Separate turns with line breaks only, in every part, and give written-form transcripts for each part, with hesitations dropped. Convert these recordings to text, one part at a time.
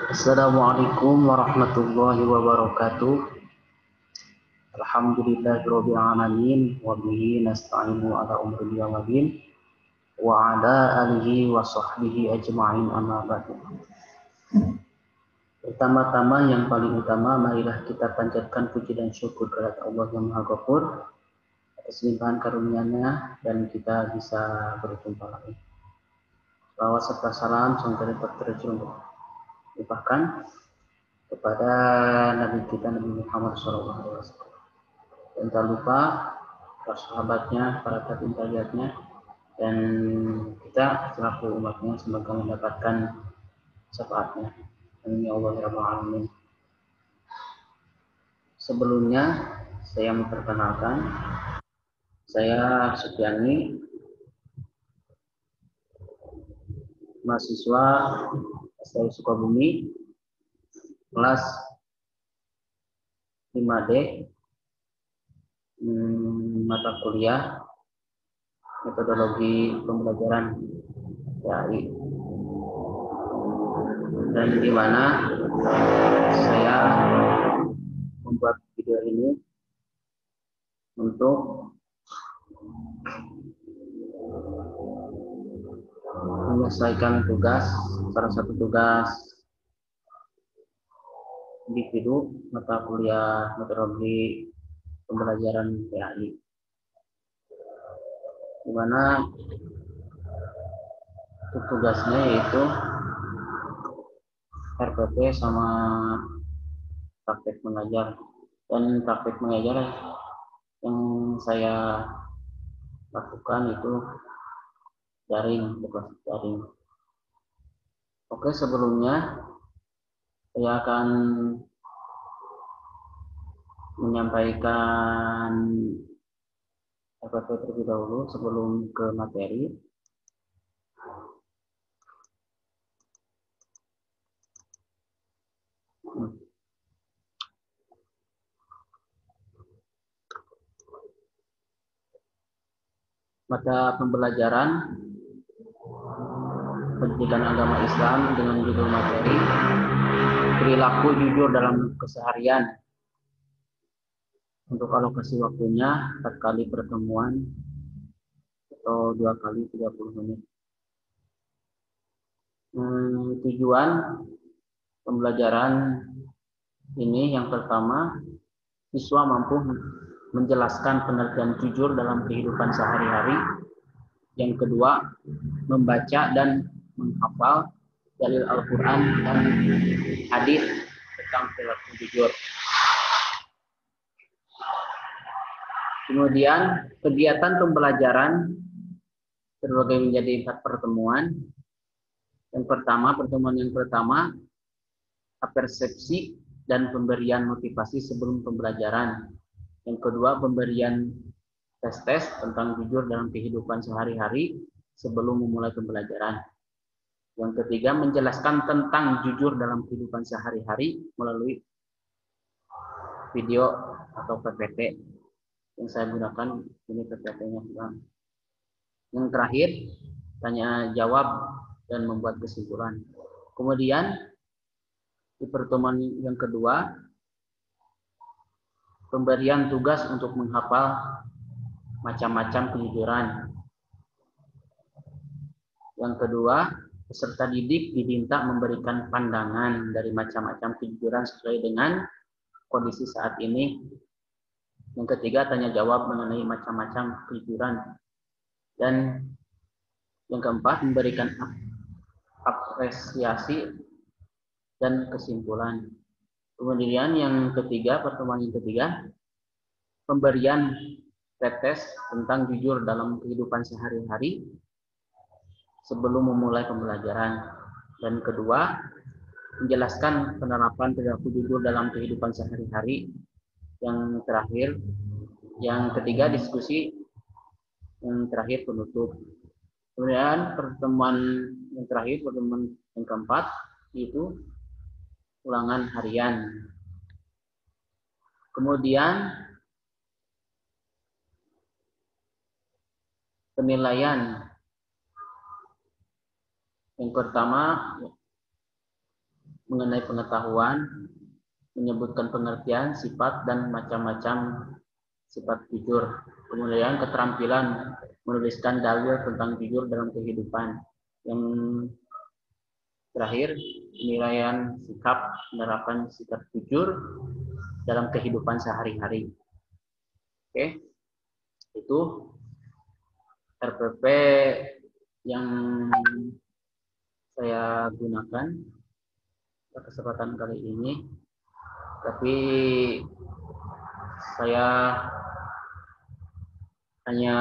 Assalamualaikum warahmatullahi wabarakatuh. Alhamdulillahirabbil alamin wa bihi nasta'inu ala umuri waddin wa ala alihi wa sahbihi ajma'in amma ba'du. Pertama-tama yang paling utama, marilah kita panjatkan puji dan syukur kepada Allah yang Maha Ghafur atas limpahan karunia-Nya dan kita bisa berjumpa lagi. Salawat serta salam semoga dapat terlimpahkan kepada Nabi kita Nabi Muhammad SAW. Dan tak lupa para sahabatnya, para tabi'in tabi'atnya, dan kita selaku umatnya semoga mendapatkan syafaatnya. Amin ya Allah ya Rabbal Alamin. Sebelumnya saya memperkenalkan, saya Supiani, mahasiswa STI Sukabumi, kelas 5D, mata kuliah metodologi pembelajaran PAI, dan di mana saya membuat video ini untuk menyelesaikan tugas, salah satu tugas individu mata kuliah metodologi pembelajaran PAI, di mana tugasnya yaitu RPP sama praktek mengajar. Dan praktek mengajar yang saya lakukan itu daring, bukan daring. Oke, sebelumnya saya akan menyampaikan RPP terlebih dahulu sebelum ke materi. Mata pembelajaran pendidikan agama Islam dengan judul materi perilaku jujur dalam keseharian. Untuk alokasi waktunya 4 kali pertemuan atau 2 kali 30 menit. Tujuan pembelajaran ini yang pertama, siswa mampu menjelaskan pengertian jujur dalam kehidupan sehari-hari. Yang kedua, membaca dan menghafal dalil Al-Quran dan hadis tentang perilaku jujur. Kemudian kegiatan pembelajaran terbagi menjadi 4 pertemuan. Pertemuan yang pertama, persepsi dan pemberian motivasi sebelum pembelajaran. Yang kedua, pemberian tes tentang jujur dalam kehidupan sehari-hari sebelum memulai pembelajaran. Yang ketiga, menjelaskan tentang jujur dalam kehidupan sehari-hari melalui video atau PPT. Yang saya gunakan ini PPT-nya. Yang terakhir, tanya jawab dan membuat kesimpulan. Kemudian di pertemuan yang kedua, pemberian tugas untuk menghafal macam-macam kejujuran. Yang kedua, peserta didik diminta memberikan pandangan dari macam-macam kejujuran sesuai dengan kondisi saat ini. Yang ketiga, tanya jawab mengenai macam-macam kejujuran. Dan yang keempat, memberikan apresiasi dan kesimpulan. Kemudian yang ketiga, pertemuan yang ketiga, pemberian tes tentang jujur dalam kehidupan sehari-hari sebelum memulai pembelajaran. Dan kedua, menjelaskan penerapan perilaku jujur dalam kehidupan sehari-hari. Yang terakhir, yang ketiga, diskusi. Yang terakhir, penutup. Kemudian pertemuan yang terakhir, pertemuan yang keempat, itu ulangan harian. Kemudian penilaian. Yang pertama, mengenai pengetahuan, menyebutkan pengertian, sifat, dan macam-macam sifat jujur. Kemudian keterampilan menuliskan dalil tentang jujur dalam kehidupan. Yang terakhir, penilaian sikap penerapan sikap jujur dalam kehidupan sehari-hari. Oke, itu RPP yang saya gunakan pada kesempatan kali ini. Tapi saya hanya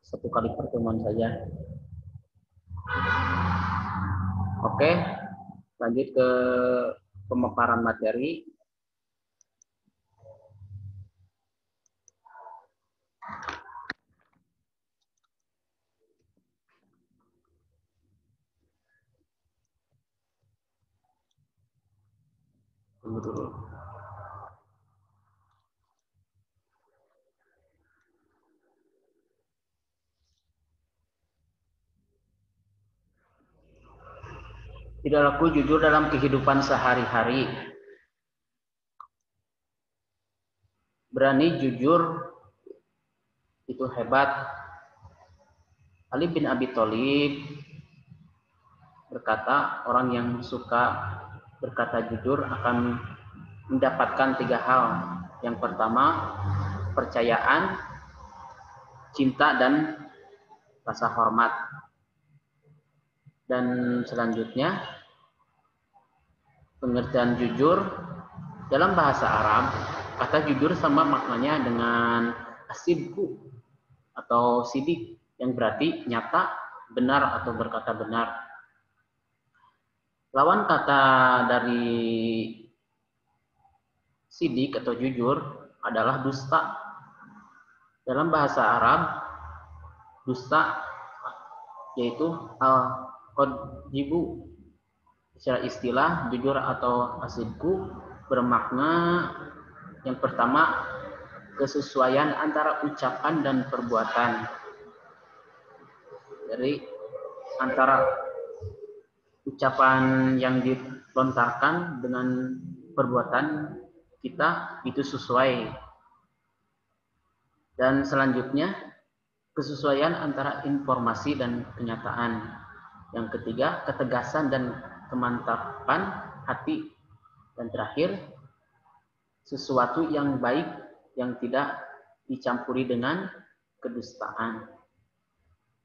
satu kali pertemuan saja. Oke, lanjut ke pemaparan materi. Tunggu dulu. Perilaku jujur dalam kehidupan sehari-hari. Berani jujur itu hebat. Ali bin Abi Thalib berkata, orang yang suka berkata jujur akan mendapatkan 3 hal. Yang pertama, percayaan, cinta, dan rasa hormat. Dan selanjutnya, pengertian jujur dalam bahasa Arab, kata jujur sama maknanya dengan asidku atau sidik, yang berarti nyata, benar, atau berkata benar. Lawan kata dari sidik atau jujur adalah dusta. Dalam bahasa Arab, dusta yaitu al-qadhibu. Secara istilah, jujur atau asidku bermakna yang pertama, kesesuaian antara ucapan dan perbuatan. Jadi antara ucapan yang dilontarkan dengan perbuatan kita itu sesuai. Dan selanjutnya, kesesuaian antara informasi dan kenyataan. Yang ketiga, ketegasan dan kemantapan hati. Dan terakhir, sesuatu yang baik yang tidak dicampuri dengan kedustaan.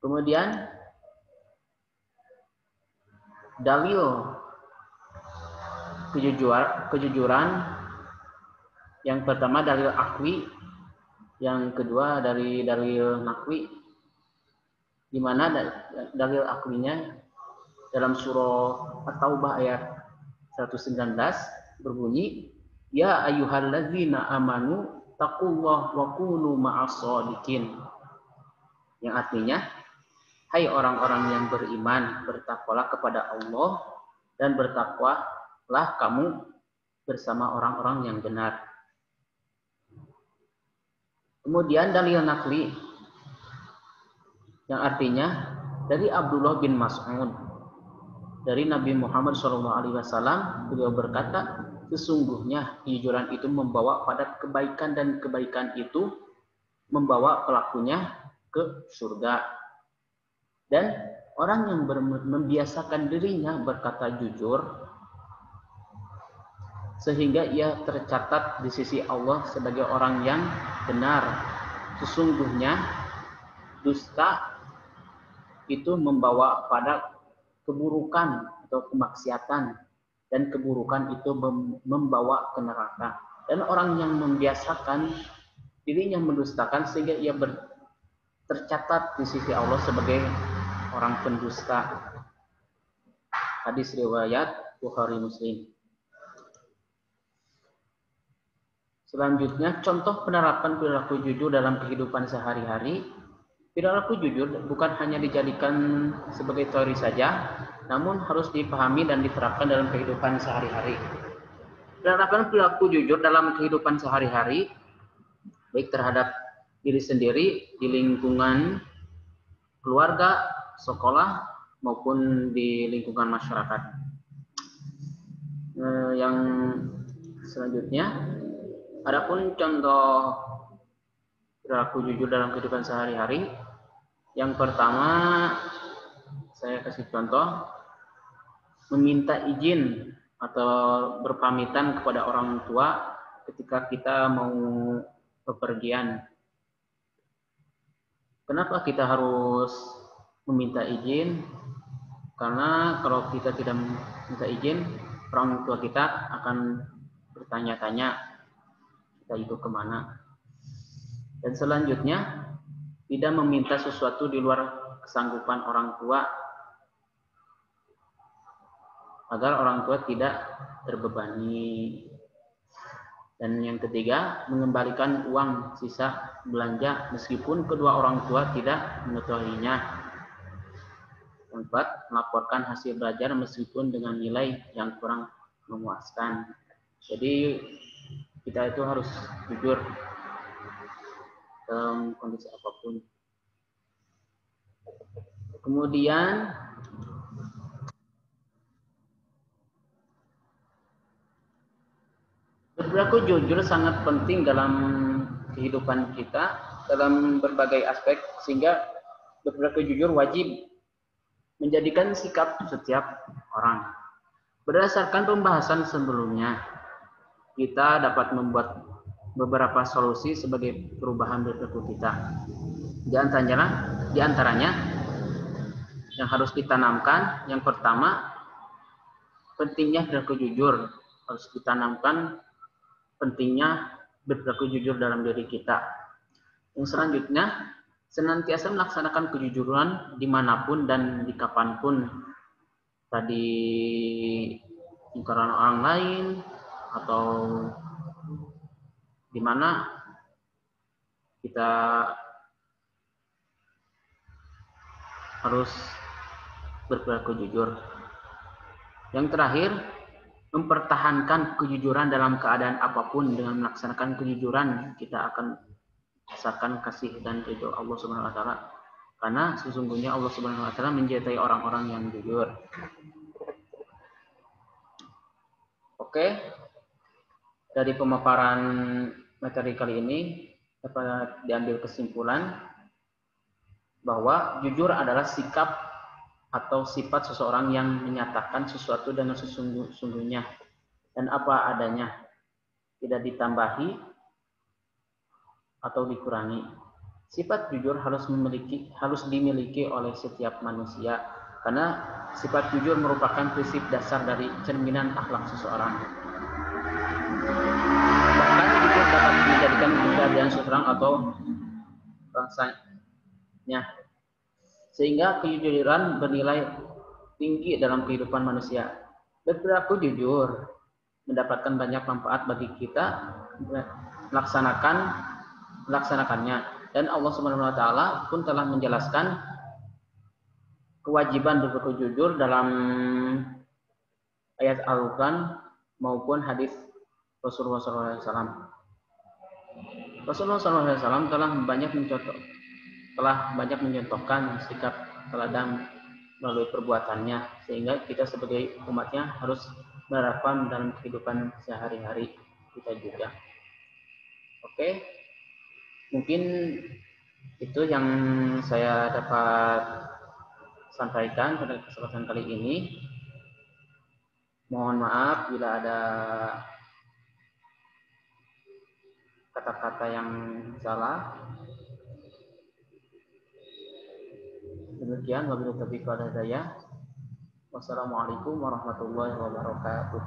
Kemudian dalil kejujuran yang pertama dalil akli, yang kedua dari dalil nakwi, di mana dalil aklinya dalam surah At-Taubah ayat 119 berbunyi, ya ayyuhalladzina amanu taqullaha wa kunu ma'as-shadiqin. Yang artinya, hai orang-orang yang beriman, bertakwalah kepada Allah dan bertakwalah kamu bersama orang-orang yang benar. Kemudian dalil nakli yang artinya dari Abdullah bin Mas'ud dari Nabi Muhammad SAW, beliau berkata, sesungguhnya kejujuran itu membawa pada kebaikan dan kebaikan itu membawa pelakunya ke surga. Dan orang yang membiasakan dirinya berkata jujur sehingga ia tercatat di sisi Allah sebagai orang yang benar. Sesungguhnya dusta itu membawa pada keburukan atau kemaksiatan, dan keburukan itu membawa ke neraka. Dan orang yang membiasakan dirinya mendustakan sehingga ia tercatat di sisi Allah sebagai orang pendusta. Hadis riwayat Bukhari Muslim. Selanjutnya, contoh penerapan perilaku jujur dalam kehidupan sehari-hari. Perilaku jujur bukan hanya dijadikan sebagai teori saja, namun harus dipahami dan diterapkan dalam kehidupan sehari-hari. Penerapan perilaku jujur dalam kehidupan sehari-hari, baik terhadap diri sendiri, di lingkungan keluarga, sekolah, maupun di lingkungan masyarakat. Yang selanjutnya, adapun contoh perilaku jujur dalam kehidupan sehari-hari. Yang pertama, saya kasih contoh, meminta izin atau berpamitan kepada orang tua ketika kita mau bepergian. Kenapa kita harus meminta izin? Karena kalau kita tidak minta izin, orang tua kita akan bertanya-tanya kita itu kemana. Dan selanjutnya, tidak meminta sesuatu di luar kesanggupan orang tua agar orang tua tidak terbebani. Dan yang ketiga, mengembalikan uang sisa belanja meskipun kedua orang tua tidak mengetahuinya. Keempat, melaporkan hasil belajar meskipun dengan nilai yang kurang memuaskan. Jadi kita itu harus jujur dalam kondisi apapun. Kemudian berperilaku jujur sangat penting dalam kehidupan kita dalam berbagai aspek, sehingga berperilaku jujur wajib menjadikan sikap setiap orang. Berdasarkan pembahasan sebelumnya, kita dapat membuat beberapa solusi sebagai perubahan perilaku kita. Di antaranya yang harus ditanamkan, yang pertama, pentingnya perilaku jujur. Harus ditanamkan pentingnya berperilaku jujur dalam diri kita. Yang selanjutnya, senantiasa melaksanakan kejujuran dimanapun dan di kapanpun, tadi lingkaran orang lain atau di mana kita harus berperilaku jujur. Yang terakhir, mempertahankan kejujuran dalam keadaan apapun. Dengan melaksanakan kejujuran, kita akan rasakan kasih dan ridho Allah Subhanahu wa taala. Karena sesungguhnya Allah Subhanahu wa taala mencintai orang-orang yang jujur. Oke. Dari pemaparan materi kali ini dapat diambil kesimpulan bahwa jujur adalah sikap atau sifat seseorang yang menyatakan sesuatu dengan sesungguhnya dan apa adanya, tidak ditambahi atau dikurangi. Sifat jujur harus dimiliki oleh setiap manusia, karena sifat jujur merupakan prinsip dasar dari cerminan akhlak seseorang. Bahkan jujur dapat menjadikan kepribadian seseorang atau bangsanya, sehingga kejujuran bernilai tinggi dalam kehidupan manusia. Berperilaku jujur mendapatkan banyak manfaat bagi kita melaksanakannya, dan Allah Subhanahu wa taala pun telah menjelaskan kewajiban berperilaku jujur dalam ayat Al-Qur'an maupun hadis Rasulullah SAW. Rasulullah SAW telah banyak mencontohkan sikap teladan melalui perbuatannya, sehingga kita sebagai umatnya harus menerapkan dalam kehidupan sehari-hari kita juga. Oke, mungkin itu yang saya dapat sampaikan pada kesempatan kali ini. Mohon maaf bila ada kata-kata yang salah. Demikian, wabillahi taufiq wal hidayah. Wassalamualaikum warahmatullahi wabarakatuh.